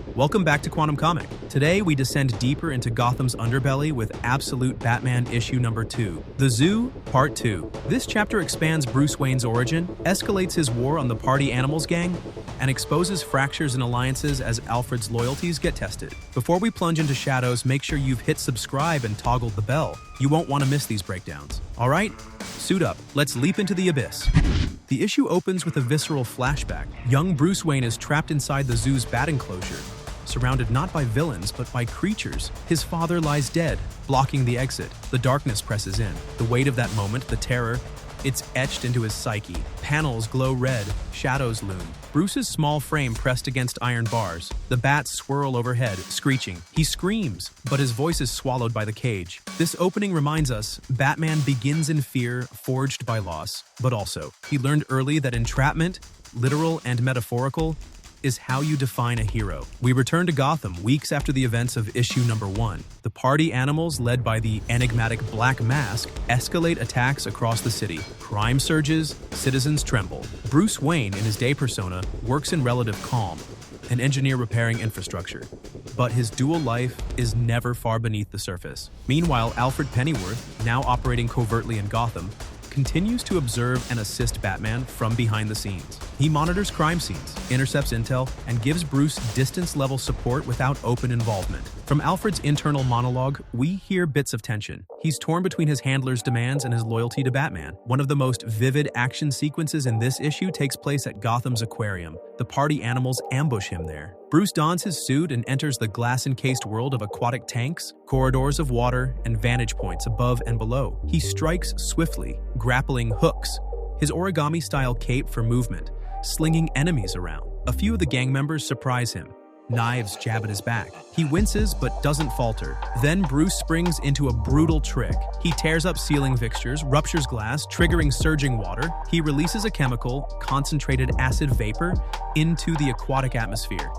Welcome back to Quantum Comic. Today we descend deeper into Gotham's underbelly with Absolute Batman issue number 2, The Zoo, Part 2. This chapter expands Bruce Wayne's origin, escalates his war on the Party Animals gang, and exposes fractures and alliances as Alfred's loyalties get tested. Before we plunge into shadows, make sure you've hit subscribe and toggled the bell. You won't want to miss these breakdowns. Alright? Suit up. Let's leap into the abyss. The issue opens with a visceral flashback. Young Bruce Wayne is trapped inside the zoo's bat enclosure, surrounded not by villains, but by creatures. His father lies dead, blocking the exit. The darkness presses in. The weight of that moment, the terror, it's etched into his psyche. Panels glow red, shadows loom. Bruce's small frame pressed against iron bars. The bats swirl overhead, screeching. He screams, but his voice is swallowed by the cage. This opening reminds us, Batman begins in fear, forged by loss. But also, he learned early that entrapment, literal and metaphorical, is how you define a hero. We return to Gotham weeks after the events of issue number 1. The Party Animals, led by the enigmatic Black Mask, escalate attacks across the city. Crime surges, citizens tremble. Bruce Wayne, in his day persona, works in relative calm, an engineer repairing infrastructure. But his dual life is never far beneath the surface. Meanwhile, Alfred Pennyworth, now operating covertly in Gotham, continues to observe and assist Batman from behind the scenes. He monitors crime scenes, intercepts intel, and gives Bruce distance-level support without open involvement. From Alfred's internal monologue, we hear bits of tension. He's torn between his handler's demands and his loyalty to Batman. One of the most vivid action sequences in this issue takes place at Gotham's aquarium. The Party Animals ambush him there. Bruce dons his suit and enters the glass-encased world of aquatic tanks, corridors of water, and vantage points above and below. He strikes swiftly, grappling hooks, his origami-style cape for movement, slinging enemies around. A few of the gang members surprise him. Knives jab at his back. He winces but doesn't falter. Then Bruce springs into a brutal trick. He tears up ceiling fixtures, ruptures glass, triggering surging water. He releases a chemical, concentrated acid vapor, into the aquatic atmosphere.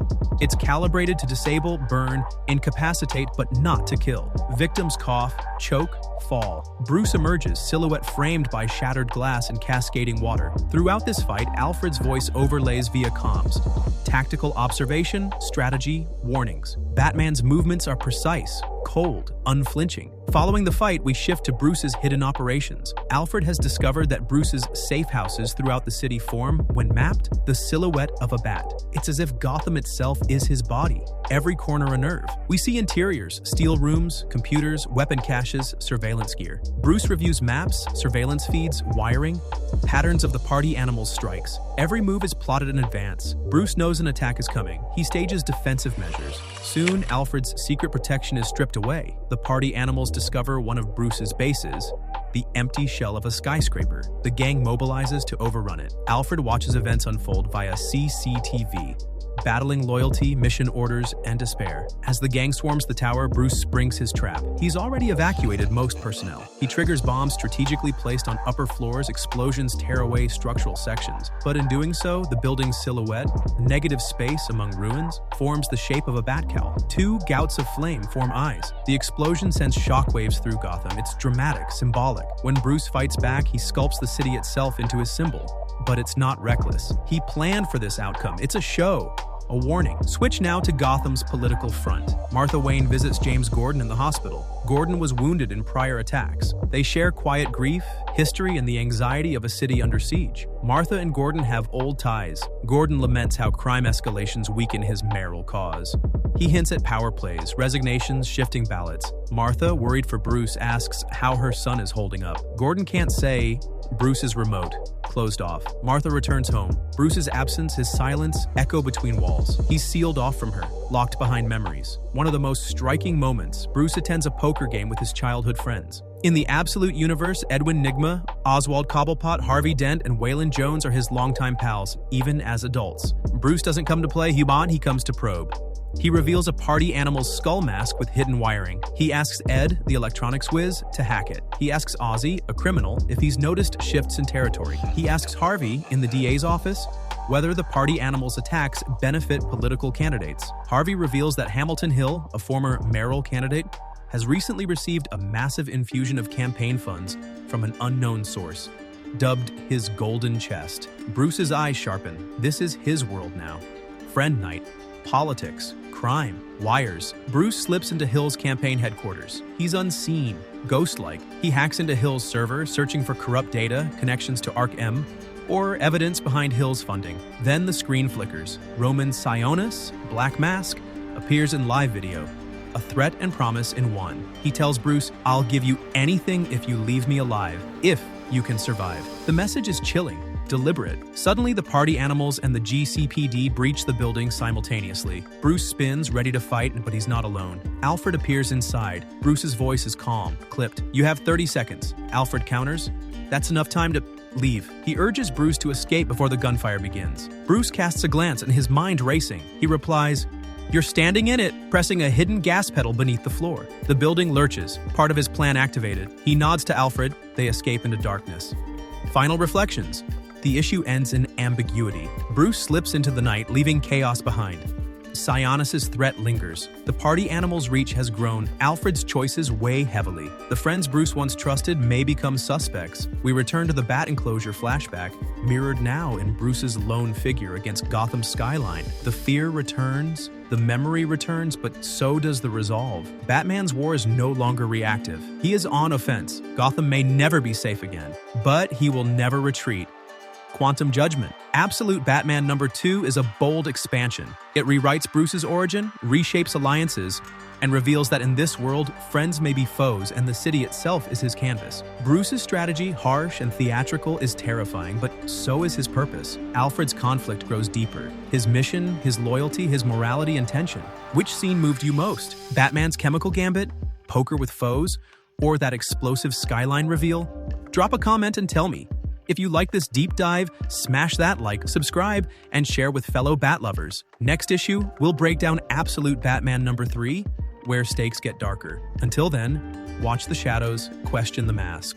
It's calibrated to disable, burn, incapacitate, but not to kill. Victims cough, choke, fall. Bruce emerges, silhouette framed by shattered glass and cascading water. Throughout this fight, Alfred's voice overlays via comms. Tactical observation, strategy, warnings. Batman's movements are precise, cold, unflinching. Following the fight, we shift to Bruce's hidden operations. Alfred has discovered that Bruce's safe houses throughout the city form, when mapped, the silhouette of a bat. It's as if Gotham itself is his body, every corner a nerve. We see interiors, steel rooms, computers, weapon caches, surveillance gear. Bruce reviews maps, surveillance feeds, wiring, patterns of the Party Animals' strikes. Every move is plotted in advance. Bruce knows an attack is coming. He stages defensive measures. Soon, Alfred's secret protection is stripped away. The Party Animals discover one of Bruce's bases, the empty shell of a skyscraper. The gang mobilizes to overrun it. Alfred watches events unfold via CCTV, battling loyalty, mission orders, and despair. As the gang swarms the tower, Bruce springs his trap. He's already evacuated most personnel. He triggers bombs strategically placed on upper floors. Explosions tear away structural sections. But in doing so, the building's silhouette, negative space among ruins, forms the shape of a bat cowl. 2 gouts of flame form eyes. The explosion sends shockwaves through Gotham. It's dramatic, symbolic. When Bruce fights back, he sculpts the city itself into his symbol. But it's not reckless. He planned for this outcome. It's a show. A warning. Switch now to Gotham's political front. Martha Wayne visits James Gordon in the hospital. Gordon was wounded in prior attacks. They share quiet grief, history, and the anxiety of a city under siege. Martha and Gordon have old ties. Gordon laments how crime escalations weaken his mayoral cause. He hints at power plays, resignations, shifting ballots. Martha, worried for Bruce, asks how her son is holding up. Gordon can't say. Bruce is remote, closed off. Martha returns home. Bruce's absence, his silence, echo between walls. He's sealed off from her, locked behind memories. One of the most striking moments, Bruce attends a poker game with his childhood friends. In the Absolute Universe, Edwin Nygma, Oswald Cobblepot, Harvey Dent, and Waylon Jones are his longtime pals, even as adults. Bruce doesn't come to play Human, he comes to probe. He reveals a Party Animal's skull mask with hidden wiring. He asks Ed, the electronics whiz, to hack it. He asks Ozzy, a criminal, if he's noticed shifts in territory. He asks Harvey, in the DA's office, whether the Party Animals' attacks benefit political candidates. Harvey reveals that Hamilton Hill, a former mayoral candidate, has recently received a massive infusion of campaign funds from an unknown source, dubbed his Golden Chest. Bruce's eyes sharpen. This is his world now. Friend Night. politics, crime, wires. Bruce slips into Hill's campaign headquarters. He's unseen, ghost-like. He hacks into Hill's server, searching for corrupt data, connections to Arc-M, or evidence behind Hill's funding. Then the screen flickers. Roman Sionis, Black Mask, appears in live video. A threat and promise in one. He tells Bruce, "I'll give you anything if you leave me alive, if you can survive." The message is chilling, deliberate. Suddenly, the party animals and the GCPD breach the building simultaneously. Bruce spins, ready to fight, but he's not alone. Alfred appears inside. Bruce's voice is calm, clipped. "You have 30 seconds. Alfred counters. "That's enough time to leave." He urges Bruce to escape before the gunfire begins. Bruce casts a glance and his mind racing. He replies, "You're standing in it," pressing a hidden gas pedal beneath the floor. The building lurches, part of his plan activated. He nods to Alfred. They escape into darkness. Final reflections. The issue ends in ambiguity. Bruce slips into the night, leaving chaos behind. Sionis' threat lingers. The party animal's reach has grown. Alfred's choices weigh heavily. The friends Bruce once trusted may become suspects. We return to the Bat Enclosure flashback, mirrored now in Bruce's lone figure against Gotham's skyline. The fear returns, the memory returns, but so does the resolve. Batman's war is no longer reactive. He is on offense. Gotham may never be safe again, but he will never retreat. Quantum Judgment. Absolute Batman #2 is a bold expansion. It rewrites Bruce's origin, reshapes alliances, and reveals that in this world, friends may be foes and the city itself is his canvas. Bruce's strategy, harsh and theatrical, is terrifying, but so is his purpose. Alfred's conflict grows deeper. His mission, his loyalty, his morality and tension. Which scene moved you most? Batman's chemical gambit? Poker with foes? Or that explosive skyline reveal? Drop a comment and tell me. If you like this deep dive, smash that like, subscribe, and share with fellow Bat lovers. Next issue, we'll break down Absolute Batman #3, where stakes get darker. Until then, watch the shadows, question the mask.